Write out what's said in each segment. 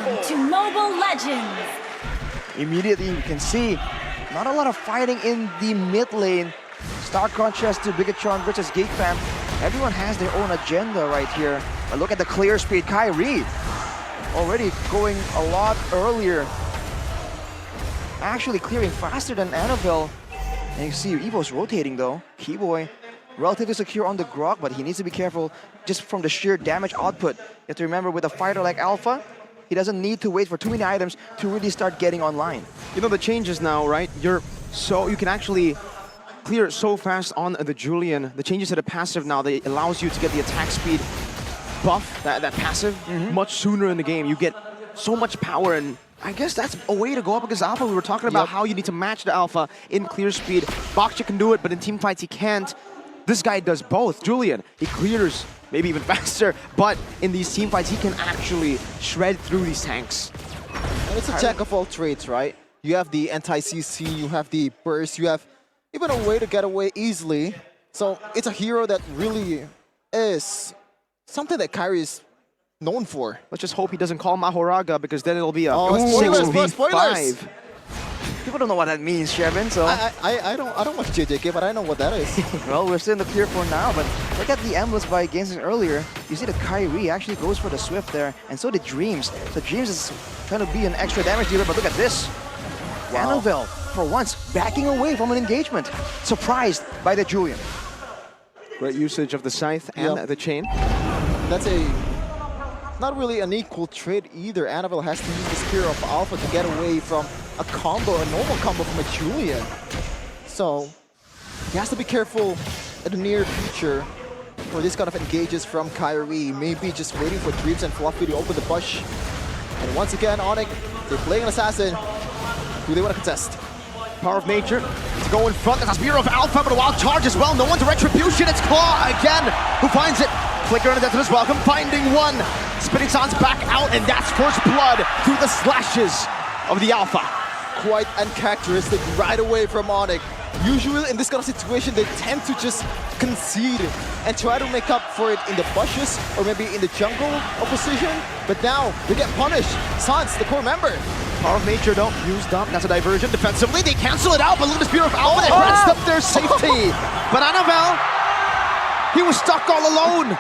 to Mobile Legends. Immediately you can see not a lot of fighting in the mid lane. Stark contrast to Bigatron versus GateFam. Everyone has their own agenda right here. But look at the clear speed. Kyrie already going a lot earlier. Actually clearing faster than Annabelle. And you see Evos rotating though. Keyboy relatively secure on the Grok, but he needs to be careful just from the sheer damage output. You have to remember, with a fighter like Alpha, he doesn't need to wait for too many items to really start getting online. You know the changes now, right? You can actually clear so fast on the Julian. The changes to the passive now, they allows you to get the attack speed buff, that passive, much sooner in the game. You get so much power, and I guess that's a way to go up against Alpha. We were talking about how you need to match the Alpha in clear speed. Boxer can do it, but in team fights he can't. This guy does both. Julian, he clears maybe even faster, but in these team fights he can actually shred through these tanks. And it's a jack of all trades, right? You have the anti-CC, you have the burst, you have even a way to get away easily. So it's a hero that really is something that Kyrie is known for. Let's just hope he doesn't call Mahoraga, because then it'll be a spoilers, 6v5. People don't know what that means, Shevin, so... I don't watch JJK, but I know what that is. Well, we're still in the clear for now, but look at the emblems by Gainston earlier. You see that Kyrie actually goes for the Swift there, and so did Dreams. So Dreams is trying to be an extra damage dealer, but look at this. Wow. Annabelle, for once, backing away from an engagement. Surprised by the Julian. Great usage of the Scythe and the Chain. That's not really an equal trade either. Annabelle has to use the Spear of Alpha to get away from a normal combo from a Julian. So he has to be careful in the near future for this kind of engages from Kyrie. Maybe just waiting for Dreams and Fluffy to open the bush. And once again, Onic, they're playing an assassin. Who they want to contest? Power of Nature to go in front. There's a Spear of Alpha, but a wild charge as well. No one's Retribution. It's Claw again. Who finds it? Flicker on the death of his welcome, finding one. Spinning Sans back out, and that's first blood through the slashes of the Alpha. Quite uncharacteristic right away from Onic. Usually in this kind of situation, they tend to just concede and try to make up for it in the bushes or maybe in the jungle opposition. But now they get punished. Sans, the core member. Power of Nature though, used up. That's a diversion defensively. They cancel it out, but look at the Spear of Alpha. They pressed up their safety. But Annabelle, he was stuck all alone.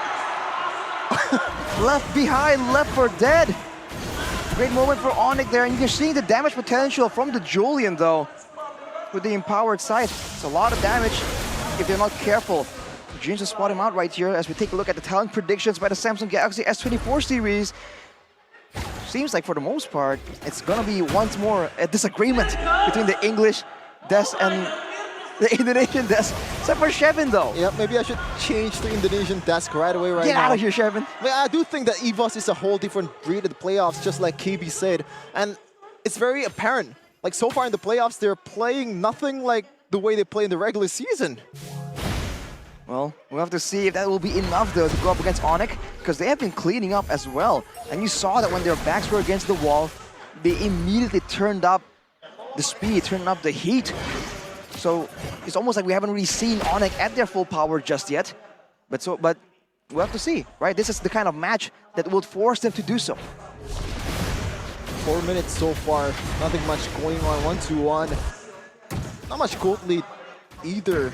Left behind, left for dead. Great moment for Onic there, and you can see the damage potential from the Julian though. With the empowered Scythe, it's a lot of damage if they're not careful. Dreams will spot him out right here as we take a look at the talent predictions by the Samsung Galaxy S24 series. Seems like for the most part, it's gonna be once more a disagreement between the English desk and the Indonesian desk. Except for Shevin though. Yeah, maybe I should change the Indonesian desk right away Get out of here, Shevin. But I do think that Evos is a whole different breed of the playoffs, just like KB said. And it's very apparent. Like so far in the playoffs, they're playing nothing like the way they play in the regular season. Well, we'll have to see if that will be enough though to go up against Onic, because they have been cleaning up as well. And you saw that when their backs were against the wall, they immediately turned up the speed, turned up the heat. So it's almost like we haven't really seen Onic at their full power just yet. But we'll have to see, right? This is the kind of match that will force them to do so. 4 minutes so far, nothing much going on, 1-1. Not much gold lead either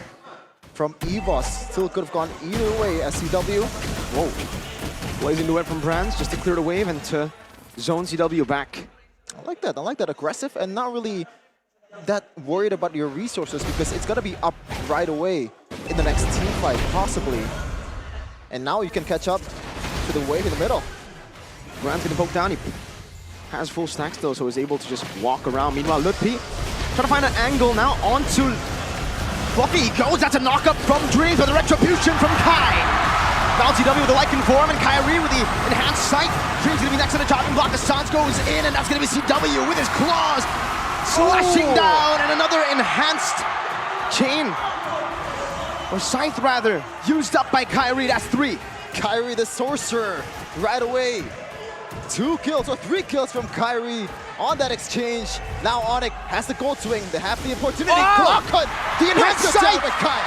from Evos. Still could have gone either way, SCW. Whoa. Blazing the web from Brands just to clear the wave and to zone CW back. I like that aggressive and not really that worried about your resources, because it's gonna be up right away in the next team fight, possibly. And now you can catch up to the wave in the middle. Brand's gonna poke down. He has full stacks though, so he's able to just walk around. Meanwhile, Lutpi trying to find an angle now onto Fluffy. He goes, that's a knock-up from Dreams with a Retribution from Kai. Now CW with the Lycan form and Kyrie with the enhanced sight. Dreams gonna be next to the chopping block. The Sans goes in, and that's gonna be CW with his claws slashing down, and another enhanced chain, or scythe rather, used up by Kyrie. That's 3. Kyrie the Sorcerer right away. 2 kills or 3 kills from Kyrie on that exchange. Now Onic has the gold swing. They have the opportunity. Claw cut. The enhanced sight with Kai.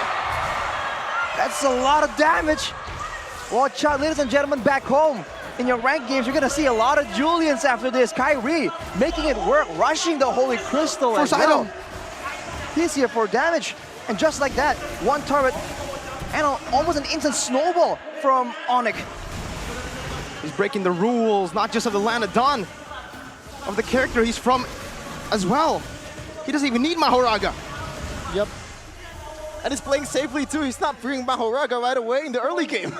That's a lot of damage. Watch out, ladies and gentlemen, back home. in your ranked games, you're gonna see a lot of Julians after this. Kyrie making it work, rushing the Holy Crystal as well. He's here for damage, and just like that, one turret and almost an instant snowball from Onic. He's breaking the rules, not just of the land of Dawn, of the character he's from as well. He doesn't even need Mahoraga. Yep. And he's playing safely too. He's not bringing Mahoraga right away in the early game.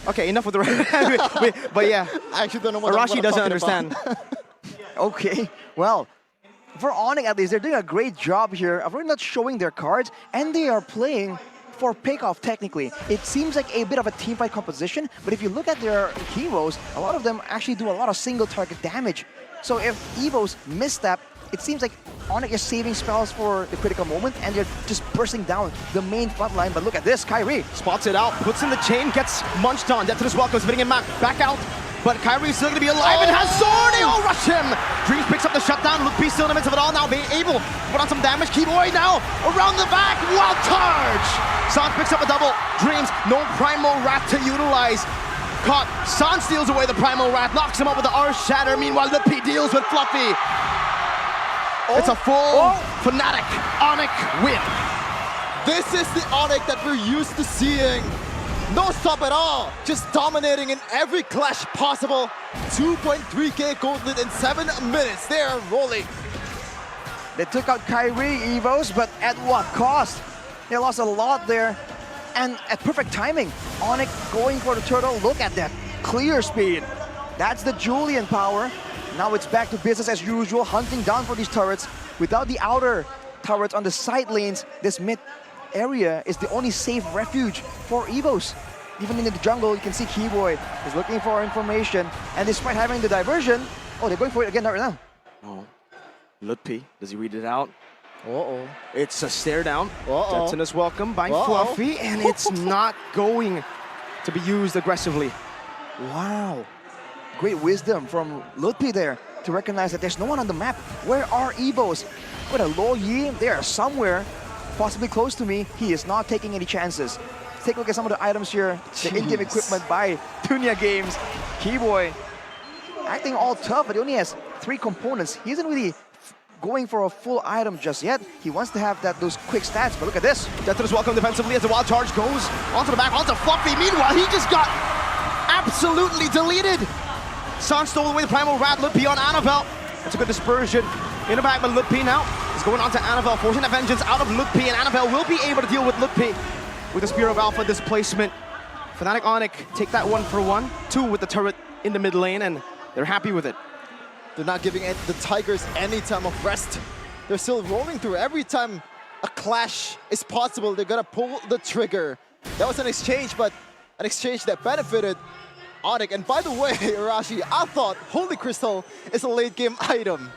Okay, enough with the but yeah, I actually don't know what Arashi I'm doesn't talking understand. about. Okay, well, for Onic at least, they're doing a great job here of really not showing their cards, and they are playing for pick-off technically. It seems like a bit of a teamfight composition, but if you look at their heroes, a lot of them actually do a lot of single target damage. So if Evos misstep, it seems like Onic is saving spells for the critical moment, and they're just bursting down the main front line. But look at this, Kyrie. Spots it out, puts in the chain, gets munched on. Death to this welcome, spinning him back out. But Kyrie's still going to be alive and has sword. They all rush him. Dreams picks up the shutdown. Mlbb still in the midst of it all now, being able to put on some damage. Keyboy now around the back. Wild charge. Sans picks up a double. Dreams, no Primal Wrath to utilize. Caught. Sans steals away the Primal Wrath, knocks him up with the Earth Shatter. Meanwhile, Mlbb deals with Fluffy. It's a full Fnatic Onic win. This is the Onic that we're used to seeing. No stop at all, just dominating in every clash possible. 2.3k gold lead in 7 minutes. They are rolling. They took out Kyrie, Evos, but at what cost? They lost a lot there, and at perfect timing. Onic going for the turtle. Look at that clear speed. That's the Julian power. Now it's back to business as usual, hunting down for these turrets. Without the outer turrets on the side lanes, this mid area is the only safe refuge for Evos. Even in the jungle, you can see Keyboy is looking for information, and despite having the diversion, they're going for it again right now. Mlbb, does he read it out? Uh-oh. It's a stare down. Uh-oh. Tetsunus welcome by Fluffy, and it's not going to be used aggressively. Wow. Great wisdom from Mlbb there to recognize that there's no one on the map. Where are Evos? With a Lo Yi, they are somewhere possibly close to me. He is not taking any chances. Take a look at some of the items here. The in-game equipment by Tunia Games. Keyboy acting all tough, but he only has 3 components. He isn't really going for a full item just yet. He wants to have those quick stats, but look at this. Death to this welcome defensively as the wild charge goes onto the back, onto Fluffy. Meanwhile, he just got absolutely deleted. Sans stole away the Primal Wrath. Mlbb on Annabelle. That's a good dispersion. In the back, but Mlbb now is going on to Annabelle, forcing that vengeance out of Mlbb, and Annabelle will be able to deal with Mlbb with the Spear of Alpha displacement. Fnatic Onic take that 1 for 1, 2 with the turret in the mid lane, and they're happy with it. They're not giving the Tigers any time of rest. They're still rolling through. Every time a clash is possible, they're gonna pull the trigger. That was an exchange, but an exchange that benefited Onic. And by the way, Arashi, I thought Holy Crystal is a late game item.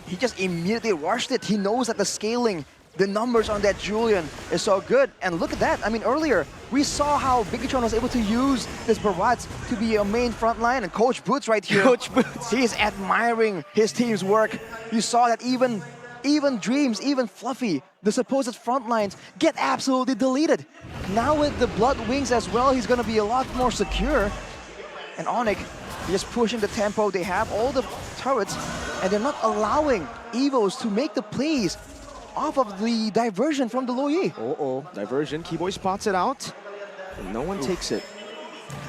He just immediately rushed it. He knows that the scaling, the numbers on that Julian is so good. And look at that. I mean, earlier, we saw how Bigatron was able to use this Barats to be a main front line. And Coach Boots right here. Coach Boots. He is admiring his team's work. You saw that even Dreams, even Fluffy, the supposed front lines, get absolutely deleted. Now with the Blood Wings as well, he's going to be a lot more secure. And Onic just pushing the tempo. They have all the turrets, and they're not allowing Evos to make the plays off of the diversion from the Lo Yi. Diversion. Keyboy spots it out, and no one takes it.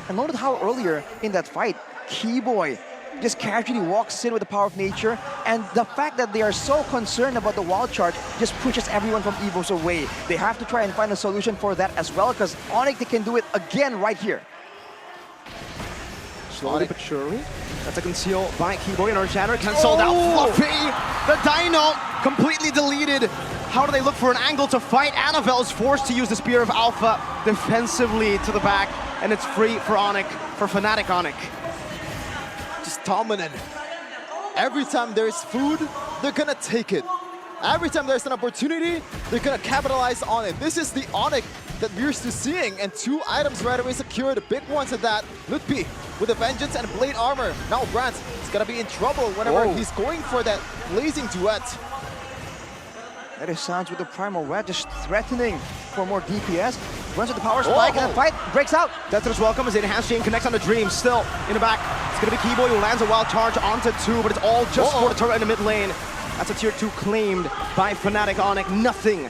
And notice how earlier in that fight, Keyboy just casually walks in with the power of nature, and the fact that they are so concerned about the wild charge just pushes everyone from Evos away. They have to try and find a solution for that as well, because Onic, they can do it again right here. Slowly but surely. That's a conceal by Keyboy, and our shatter cancelled out. Fluffy! The Dino completely deleted. How do they look for an angle to fight? Annabelle's forced to use the Spear of Alpha defensively to the back, and it's free for Onic, for Fnatic Onic. Just dominant. Every time there's food, they're gonna take it. Every time there's an opportunity, they're gonna capitalize on it. This is the Onic that we're used to seeing, and 2 items right away secured. The big ones at that. Mlbb with a Vengeance and Blade Armor. Now Brant is gonna be in trouble whenever he's going for that blazing duet. That is Sans with the Primal Wrath, just threatening for more DPS. Runs with the power spike and the fight breaks out. Death's welcome as the enhanced chain connects on the Dream. Still in the back. It's going to be Keyboy who lands a wild charge onto 2, but it's all just for the turret in the mid lane. That's a tier 2 claimed by Fnatic Onic. Nothing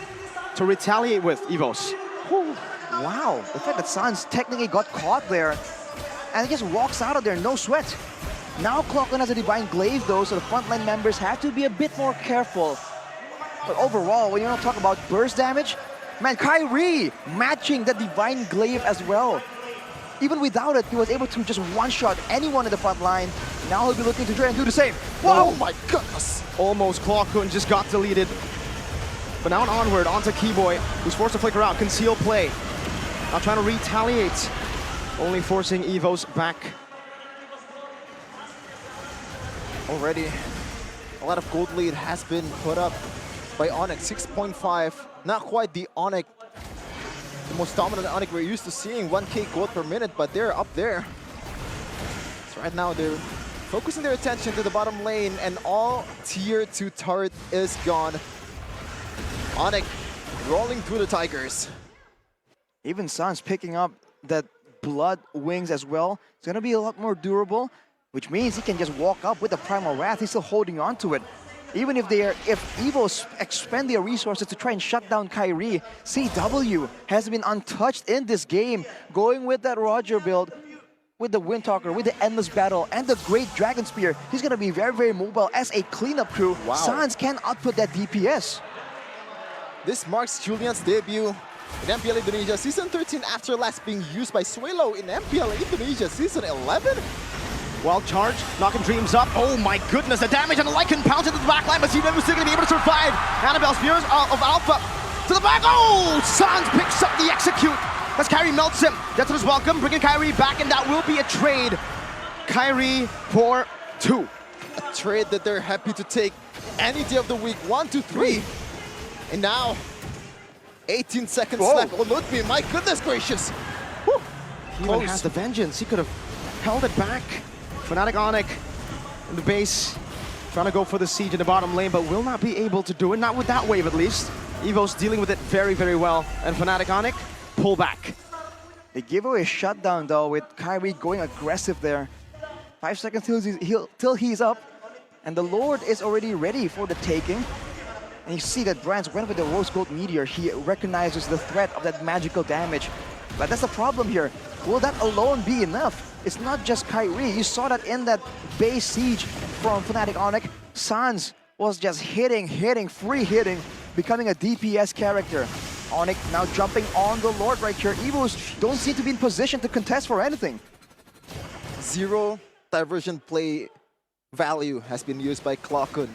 to retaliate with, Evos. Whew. Wow, the fact that Sans technically got caught there and he just walks out of there, no sweat. Now Clockland has a Divine Glaive though, so the frontline members have to be a bit more careful. But overall, when you want to talk about burst damage, man, Kyrie matching the Divine Glaive as well. Even without it, he was able to just one-shot anyone in the front line. Now he'll be looking to try and do the same. Whoa, oh my goodness! Almost Clockland just got deleted. But now onward, onto Keyboy, who's forced to flicker out, conceal play. Now trying to retaliate, only forcing Evos back. Already, a lot of gold lead has been put up by Onic, 6.5. Not quite the Onic, the most dominant Onic we're used to seeing, 1k gold per minute, but they're up there. So right now they're focusing their attention to the bottom lane, and all tier 2 turret is gone. Onic rolling through the Tigers. Even Sans picking up that Blood Wings as well. It's going to be a lot more durable, which means he can just walk up with the Primal Wrath. He's still holding on to it. Even if Evos expend their resources to try and shut down Kyrie, CW has been untouched in this game, going with that Roger build, with the Windtalker, with the Endless Battle, and the Great Dragon Spear. He's going to be very, very mobile as a cleanup crew. Wow. Sans can output that DPS. This marks Julian's debut in MPL Indonesia Season 13 after last being used by Suelo in MPL Indonesia Season 11. Wild charge, knocking Dreams up. Oh my goodness, the damage, and the Lycan pounds into the back line, but CW is still going to be able to survive. Annabelle Spears of Alpha to the back. Oh, Sans picks up the execute as Kyrie melts him. Death is welcome, bringing Kyrie back, and that will be a trade. Kyrie for 2. A trade that they're happy to take any day of the week. 1, 2, 3. And now, 18 seconds left. Oh, Mlbb, my goodness gracious. Whew. He even has the vengeance. He could have held it back. Fnatic Onic in the base, trying to go for the siege in the bottom lane, but will not be able to do it, not with that wave at least. Evos dealing with it very, very well, and Fnatic Onic pull back. They give away a shutdown though, with Kyrie going aggressive there. 5 seconds till he's up, and the Lord is already ready for the taking. And you see that Brands went with the Rose Gold Meteor. He recognizes the threat of that magical damage. But that's the problem here. Will that alone be enough? It's not just Kyrie. You saw that in that base siege from Fnatic Onic. Sans was just hitting, free hitting, becoming a DPS character. Onic now jumping on the Lord right here. Evos don't seem to be in position to contest for anything. 0 diversion play value has been used by Clockun.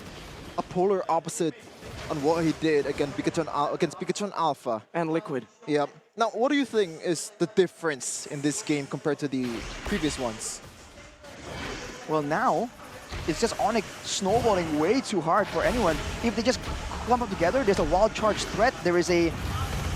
A polar opposite on what he did against Pikachu Alpha. And Liquid. Yep. Now, what do you think is the difference in this game compared to the previous ones? Well, now, it's just Onic snowballing way too hard for anyone. If they just clump up together, there's a wild charge threat, there is a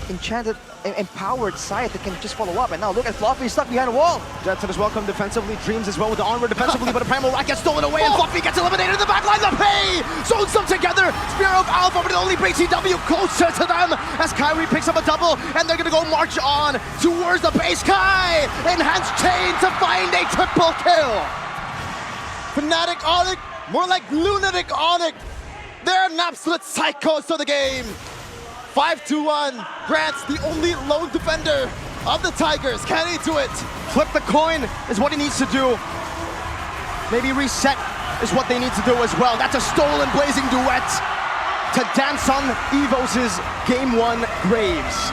enchanted, empowered side that can just follow up. And now look at Fluffy stuck behind a wall. Jetson is welcome defensively, Dreams as well with the onward defensively, but a Primal Rat gets stolen away and Fluffy gets eliminated in the back line. The pay zones them together. Spear of Alpha, but it only brings CW closer to them as Kyrie picks up a double, and they're gonna go march on towards the base. Kai, enhanced chain to find a triple kill. Fnatic Onic, more like Lunatic Onic. They're an absolute psychos of the game. 5-1, Grant's the only lone defender of the Tigers. Can he do it? Flip the coin is what he needs to do. Maybe reset is what they need to do as well. That's a stolen blazing duet to dance on Evos' Game 1 graves.